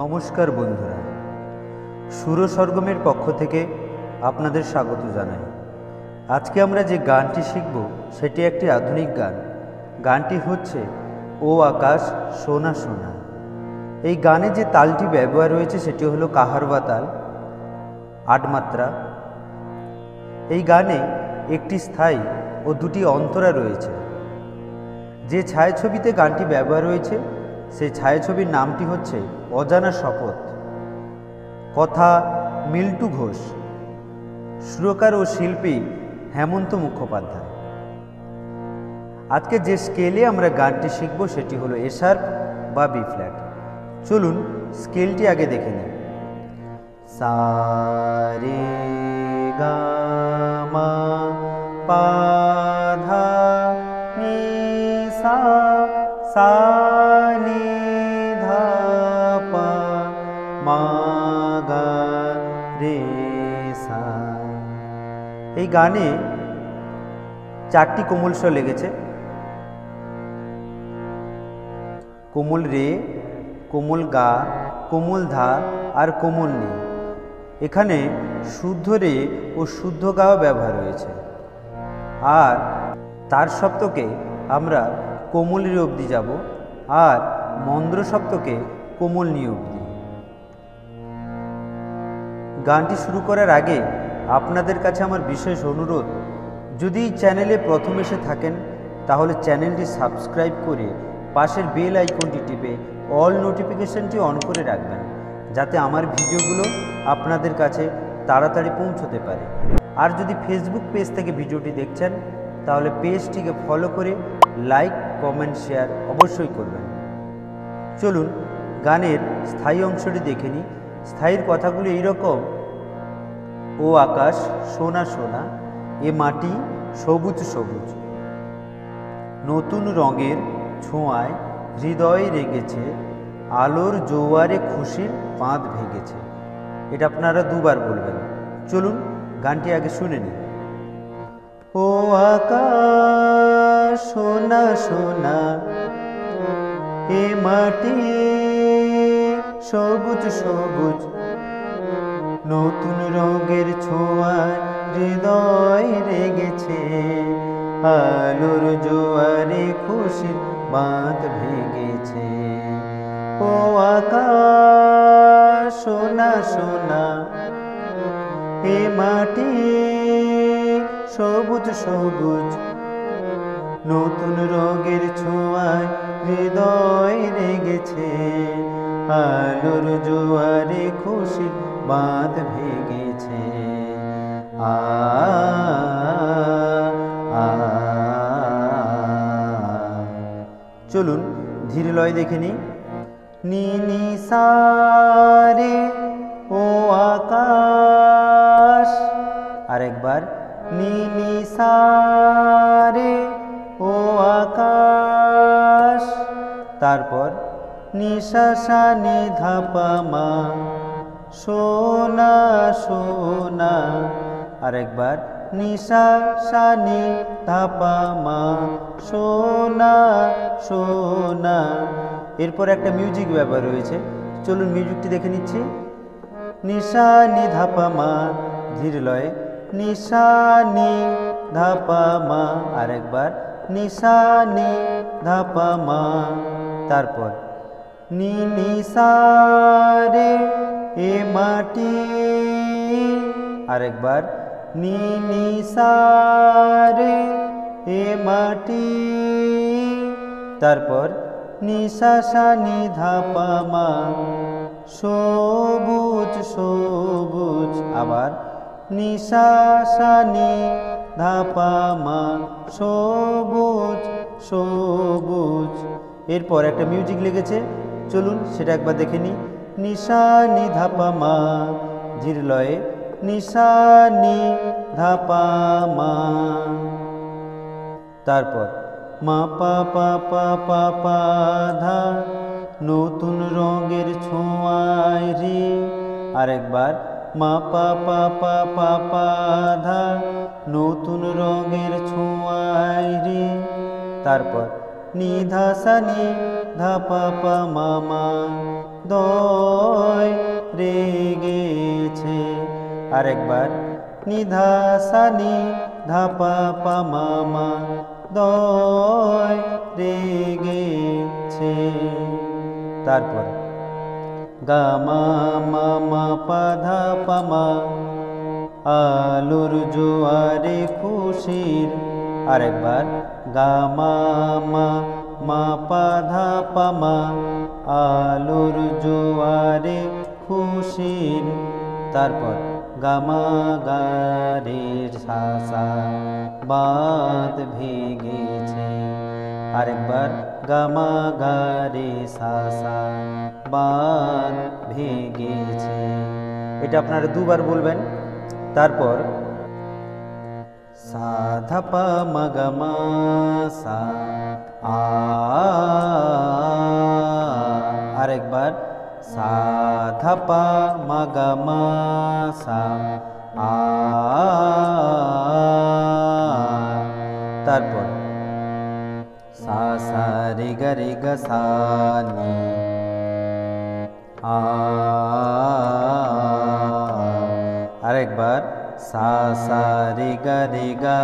নমস্কার বন্ধুরা, সুর সরগমের পক্ষ থেকে আপনাদের স্বাগত জানাই। আজকে আমরা যে গানটি শিখব সেটি একটি আধুনিক গান। গানটি হচ্ছে ও আকাশ সোনা সোনা। এই গানে যে তালটি ব্যবহার হয়েছে সেটি হলো কাহারবা তাল, ৮ মাত্রা। এই গানে একটি স্থায়ী ও দুটি অন্তরা রয়েছে। যে ছায়াছবিতে গানটি ব্যবহার হয়েছে সেই ছায়াছবির নামটি হচ্ছে অজানা শপথ। কথা মিল্টু ঘোষ, সুরকার ও শিল্পী হেমন্ত মুখোপাধ্যায়। আজকে যে স্কেলে আমরা গানটি শিখব সেটি হলো এ শার্প বা বি ফ্ল্যাট। চলুন স্কেলটি আগে দেখে নিই। সা রে গা মা পা ধা নি সা, সা নি ধা পা মা গা রে সা। এই গানে 4টি কোমল স্বর লেগেছে। কোমল রে, কোমল গা, কোমল ধা আর কোমল নি। এখানে শুদ্ধ রে ও শুদ্ধ গাও ব্যবহার হয়েছে। আর তার সপ্তকে আমরা কোমল রে অবধি যাব আর মন্দ্র সপ্তকে কোমল নি অবধি। গানটি শুরু করার আগে আপনাদের কাছে আমার বিশেষ অনুরোধ, যদি এই চ্যানেলে প্রথম এসে থাকেন তাহলে চ্যানেলটি সাবস্ক্রাইব করে পাশের বেল আইকনটি টিপে অল নোটিফিকেশনটি অন করে রাখবেন, যাতে আমার ভিডিওগুলো আপনাদের কাছে তাড়াতাড়ি পৌঁছতে পারে। আর যদি ফেসবুক পেজ থেকে ভিডিওটি দেখছেন তাহলে পেজটিকে ফলো করে লাইক, কমেন্ট, শেয়ার অবশ্যই করবেন। চলুন গানের স্থায়ী অংশটি দেখে নিই। স্থায়ীর কথাগুলো এইরকম: ও আকাশ সোনা সোনা, এ মাটি সবুজ সবুজ, নতুন রঙের ছোঁয়ায় হৃদয় রেগেছে, আলোর জোয়ারে খুশির বাঁধ ভেঙেছে। এটা আপনারা দুবার বলবেন। চলুন গানটি আগে শুনে নিন। ও আকাশ সোনা সোনা, এ মাটি সবুজ সবুজ, নতুন রঙের ছোঁয়ায় হৃদয় রেগেছে, আলোর জোয়ারে খুশির বাঁধ ভেঙেছে। ও আকাশ সোনা সোনা, এ মাটি সবুজ সবুজ, নতুন রঙের ছোঁয়ায় হৃদয় রেগেছে, আলোর জোয়ারে খুশির বাঁধ ভেঙেছে। আ আ। চলুন ধীর লয় দেখে নিই। নি নি সা রে, ও আকাশ। আরেকবার নি নি সা রে, ও আকাশ। তারপর নি সা সা নি ধা পা মা, সোনা সোনা। আরেকবার নি সা সা নি ধা পা মা, সোনা সোনা। এরপর একটা মিউজিক ব্যবহার হয়েছে। চলুন মিউজিকটি দেখে নিচ্ছি। নি সা নি ধা পা মা, ধীর লয়ে নি সা নি ধা পা মা। আরেকবার নি সা নি ধা পা মা। তারপর নি নি সা রে, এ মাটি। আরেকবার নি নি সা রে, এ মাটি। তারপর নি সা সা নি ধা পা মা, সবুজ সবুজ। আবার নি সা সা নি ধা পা মা, সবুজ সবুজ। এরপর একটা মিউজিক লেগেছে। চলুন সেটা একবার দেখে নিই। নি সা নি ধা পা মা, ধীর লয়ে নি সা নি ধা পা মা। তারপর মা পা পা পা পা পা ধা, নতুন রঙের ছোঁয়ায় রে। আরেকবার মা পা পা পা পা পা ধা, নতুন রঙের ছোঁয়ায় রে। তারপর নি ধা সা নি ধা পা পা মা মা, দয় রেগেছে। আরেকবার নিধা সা নি ধা পা পা মা মা দয় রেগেছে। তারপর গা মা মা মা পা ধা পা মা আলোর জোয়ারে খুশির। আরেকবার গা মা মা মা পা ধা পা মা আলোর জোয়ারে খুশির। তারপর গা মা গা রে সা সা বাঁধ ভেঙেছে। আরেকবার গা মা গা রে সা সা বাঁধ ভেঙেছে। এটা আপনারা দুবার বলবেন। তারপর সা ধা পা মা গা মা সা আ। আরেকবার সা ধা পা মা গা মা সা আ। তারপর সা সা রে গা সা নি আ। আরেকবার সা সা রে গা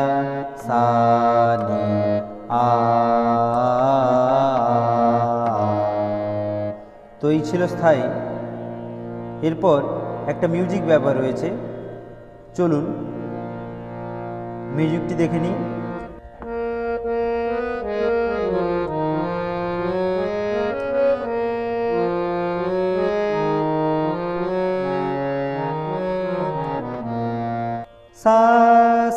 সা নি আ। তো এই ছিল স্থায়ী। এরপর একটা মিউজিক ব্যবহার হয়েছে, চলুন মিউজিকটি দেখে নিই। সা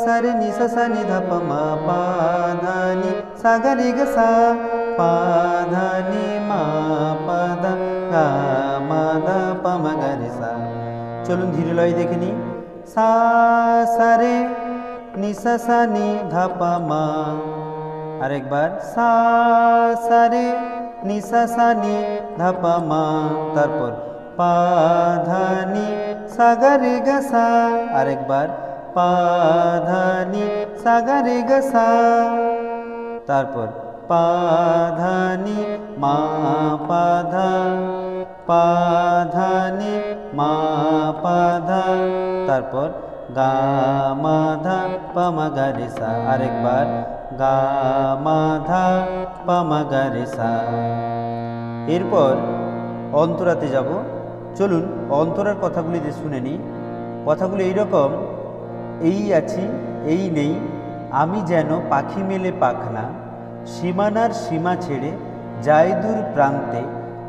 সা রে নি সা সা নি ধা পা মা পা ধা নি সা গা রে গা সা পা ধা নি মা পা ধা গা মা ধা পা মা গা রে সা। চলুন ধীরে লয় দেখে নি। সা সা রে নি সা সা নি ধা পা মা। আরেকবার সা সা রে নি সা সা নি ধা পা মা। তারপর পা ধা নি সা গা রে গা সা। আরেকবার পা ধা নি সা গা রে গা সা। তারপর পা ধা নি মা পা ধা পা ধা নি মা পা ধা। তারপর গা মা ধা পা মা গা রে সা। আরেকবার গা মা ধা পা মা গা রে সা। এরপর অন্তরাতে যাব। চলুন অন্তরার কথাগুলি শুনে নিই। কথাগুলি এইরকম: এই আছি এই নেই আমি যেন পাখি মেলে পাখনা, সীমানার সীমা ছেড়ে যাই দূর প্রান্তে,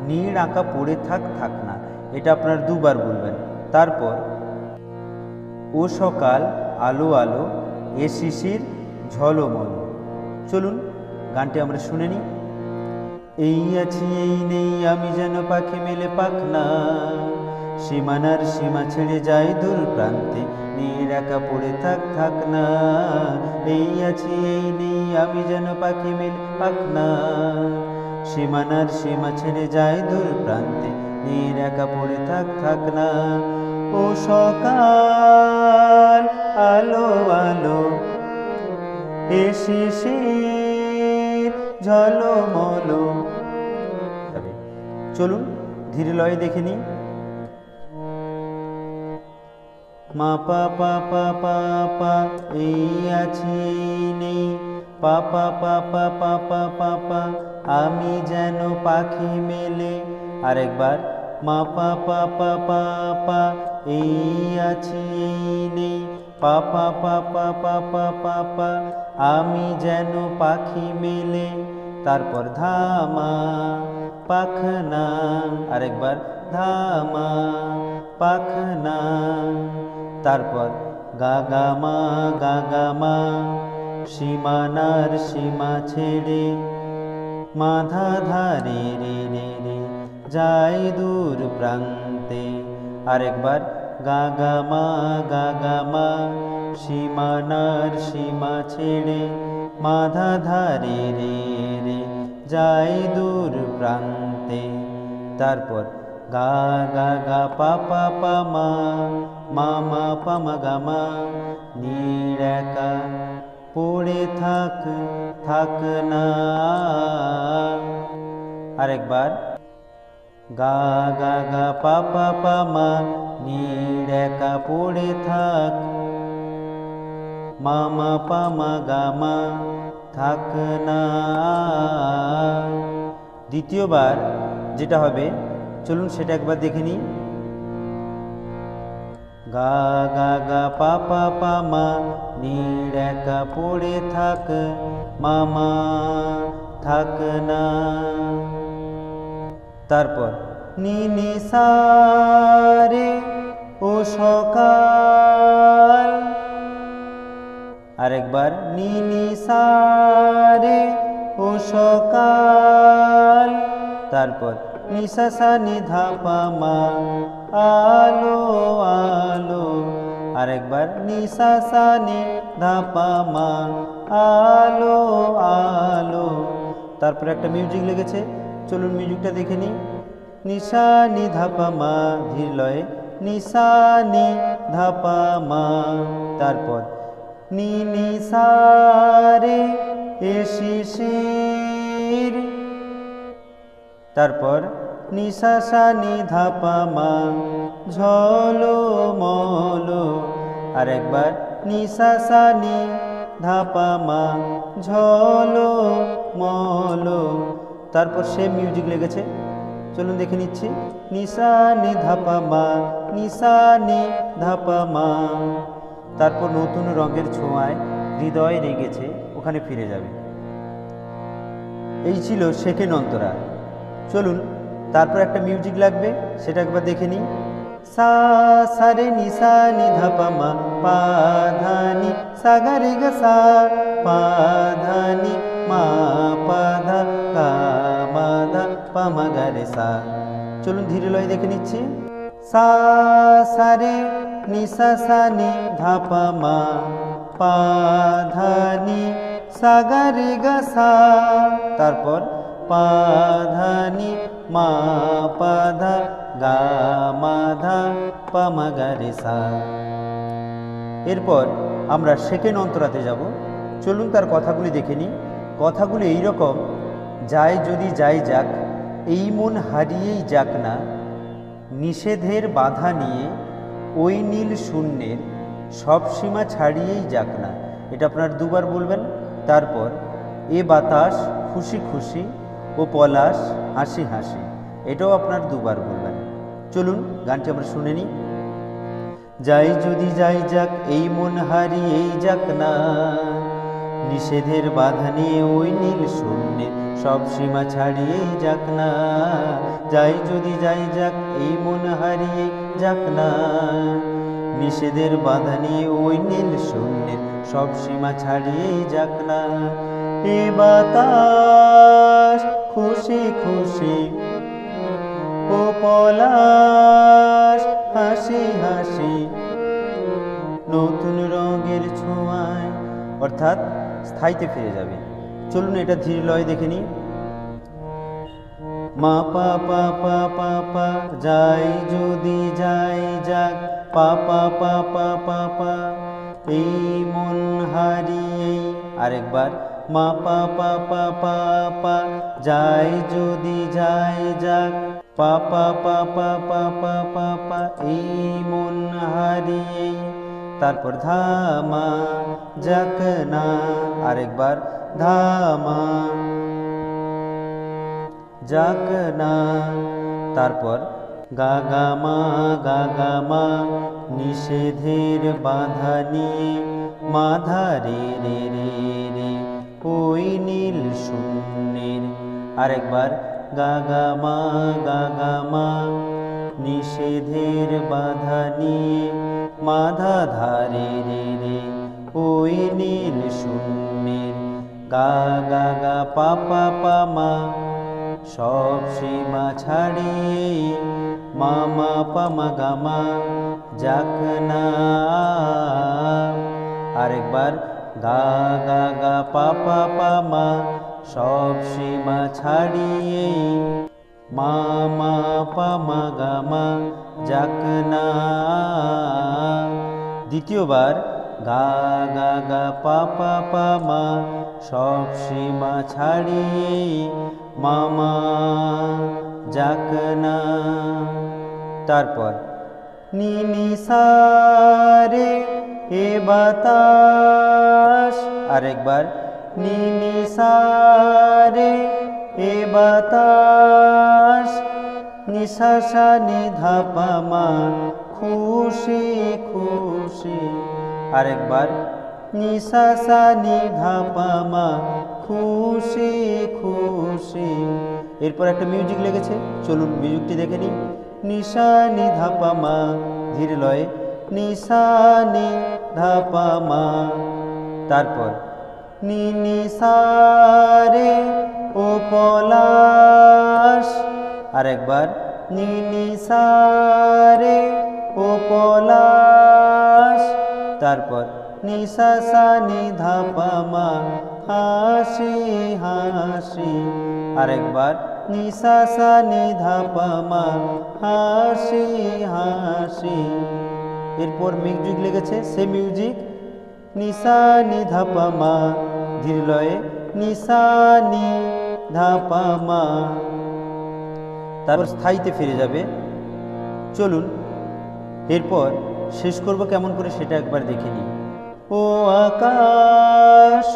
নীড় আঁকা পড়ে থাক না। এটা আপনার দুবার বলবেন। তারপর ও সকাল আলো আলো এ শিশির ঝলমল। চলুন গানটি আমরা শুনে নিই। এই আছি এই নেই আমি যেন পাখি মেলে পাখনা, সীমানার সীমা ছেড়ে যাই দূর প্রান্তে, নীড় একা পড়ে থাক না। এই আছি এই নেই আমি যেন পাখি মেলে পাখনা, সীমানার সীমা ছেড়ে যাই দূর প্রান্তে, নীড় একা পড়ে থাক না। ও সকাল আলো আলো এ শিশির ঝলমল। চলুন ধীরে লয়ে দেখে নিই। মা পা পা পা পা পা এই আছি নেই, পা পা পা পা পা পা পা পা আমি যেন পাখি মেলে। আরেকবার মা পা পা পা পা পা এই আছি এই নেই, পা পা পা পা পা পা পা পা আমি যেন পাখি মেলে। তারপর ধামা পাখনা। আরেকবার ধামা পাখনা। তারপর গা গা মা সীমানার সীমা ছেড়ে, মাধা ধারে রে রে রে যাই দূর প্রান্তে। আরেকবার গা গা মা সীমানার সীমা ছেড়ে, মাধা ধারে রে রে যাই দূর প্রান্তে। তারপর গা গা গা পা পা পা মা মা মা পা মা গা মা নীড় একা পড়ে থাক না। আরেকবার গা গা গা পা পা পা মা নীড় একা পড়ে থাক, মা মা পা মা গা মা থাক না। দ্বিতীয়বার যেটা হবে চলুন সেটা একবার দেখে নিই। গা গা গা পা পা পা মা নীড় একা পড়ে থাক, মা মা থাক না। তারপর নি নি সা রে ও সকাল, আরেকবার নি নি সা রে ও সকাল। তারপর নি সা সা নি ধা পা মা আলো আলো, আরেকবার নি সা সা নি ধা পা মা আলো আলো। তারপর একটা মিউজিক লেগেছে, চলুন মিউজিকটা দেখে নিই। নিশা নি ধা পা মা ধীর লয়ে, নিশা নি ধা পা মা। তারপর নি নি সা রে এ শিশির, তারপর নি সা সা নি ধা পা মা ঝলো মলো, আর একবার নি সা সা নি ধা পা মা ঝলো মলো। তারপর সে মিউজিক লেগেছে, চলুন দেখে নিচ্ছি। নিশা নি ধা পা মা, নিশা নি ধা পা মা। তারপর নতুন রঙের ছোঁয়ায় হৃদয় রেগেছে, ওখানে ফিরে যাবে। এই ছিল সেকেন্ড অন্তরা। চলুন তারপর একটা মিউজিক লাগবে, সেটা একবার দেখে নিই। সা সা রে নি সা নি ধা পা মা পা ধা নি সা গা রে গা সা, পা ধা নি মা পা ধা গা মা ধা পা মা গা রে সা। চলুন ধীরে লয়ে দেখে নিচ্ছি। সা সা রে নি সা সা নি ধা পা মা পা ধা নি সা গা রে গা সা। তারপর পা ধা নি মা পা ধা গা মা ধা পা মা গা রে সা। এরপর আমরা সেকেন্ড অন্তরাতে যাব, চলুন তার কথাগুলি দেখে নিই। কথাগুলি এইরকম: যায় যদি যাই যাক, এই মন হারিয়েই যাক না, নিষেধের বাধা নিয়ে ওই নীল শূন্যের সব সীমা ছাড়িয়েই যাক না। এটা আপনার দুবার বলবেন। তারপর এ বাতাস খুশি খুশি ও পলাশ হাসি হাসি, এটাও আপনার দুবার বলবেন। চলুন গানটি আমরা শুনে নিই। যাই যদি যাই যাক, এই মন হারিয়েই যাক না, নিষেধের বাধা নিয়ে ওই নীল শূন্যে সব সীমা ছাড়িয়েই যাক না। যাই যদি যাই যাক, এই মন হারিয়েই যাক না, নিষেধের বাধা নিয়ে ওই নীল শূন্যে সব সীমা ছাড়িয়েই যাক না। এ বাতাস খুশি খুশি ও পলাশ হাসি হাসি, নতুন রঙের ছোঁয়ায়, অর্থাৎ স্থায়ীতে ফিরে যাবে। চলুন এটা ধীর লয় দেখে নিই। মা পা পা পা পা পা, যাই যদি যাই যাক, পা পা পা পা পা পা, এই মন হারিয়েই। আরেকবার মা পা পা পা পা পা, যাই যদি যাই যাক, পা পা পা পা পা পা পা পা, এই মন হারিয়েই। তারপর ধামা যাক না, আরেকবার ধামা যাক না। তারপর গা গা মা, নিষেধের বাধা নিয়ে মাধা রে রে রে রে, ওই নীল শূন্যের। আরেকবার গা গা মা, নিষেধের বাধা নিয়ে মাধা ধারে রে রে, ওই নীল শূন্যের। গা গা গা পা পা পা মা, সব সীমা ছাড়িয়ে মা মা পা মা গা মা যাক না। আরেকবার গা গা গা পা পা পা মা, সব সীমা ছাড়িয়ে মা মা পা মা গা মা যাক না। দ্বিতীয়বার গা গা গা পা পা পা মা, সব সীমা ছাড়িয়ে মা মা যাক না। তারপর নি নি সা রে এ বাতাস, আরেকবার নি নি সা রে এ বাতাস, নিশা সা নি ধা পা মা খুশি খুশি, আরেকবার নিশা সা নি ধা পা মা খুশি খুশি। এরপর একটা মিউজিক লেগেছে, চলুন মিউজিকটি দেখে নিই। নিশা নি ধা পা মা, ধীরে লয়ে নিশা নি ধা পা মা। তারপর নি নি সা রে ও পলাশ, আরেকবার নি নি সা রে ও পলাশ। তারপর নিশা সা নি ধা পা মা হাসি হাসি, আরেকবার নিশা সা নি ধা পা মা হাসি হাসি। এরপর মিউজিক লেগেছে, সে মিউজিক নিশা নি ধা পা মা, ধীর লয়ে নিশা নি ধা পা মা। তারপর স্থায়ীতে ফিরে যাবে। চলুন এরপর শেষ করব কেমন করে সেটা একবার দেখে নিই। ও আকাশ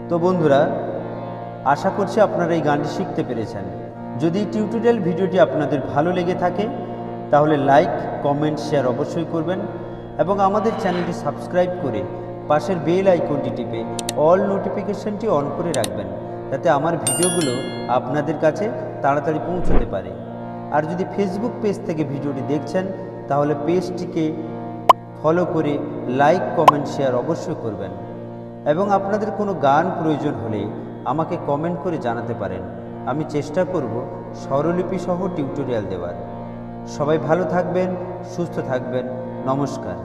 তো বন্ধুরা, আশা করছি আপনারা এই গানটি শিখতে পেরেছেন। যদি টিউটোরিয়াল ভিডিওটি আপনাদের ভালো লেগে থাকে তাহলে লাইক, কমেন্ট, শেয়ার অবশ্যই করবেন এবং আমাদের চ্যানেলটি সাবস্ক্রাইব করে পাশের বেল আইকনটি টিপে অল নোটিফিকেশনটি অন করে রাখবেন, যাতে আমার ভিডিওগুলো আপনাদের কাছে তাড়াতাড়ি পৌঁছতে পারে। আর যদি ফেসবুক পেজ থেকে ভিডিওটি দেখছেন তাহলে পেজটিকে ফলো করে লাইক, কমেন্ট, শেয়ার অবশ্যই করবেন এবং আপনাদের কোনো গান প্রয়োজন হলে আমাকে কমেন্ট করে জানাতে পারেন। আমি চেষ্টা করব স্বরলিপি সহ টিউটোরিয়াল দেওয়ার। সবাই ভালো থাকবেন, সুস্থ থাকবেন। নমস্কার।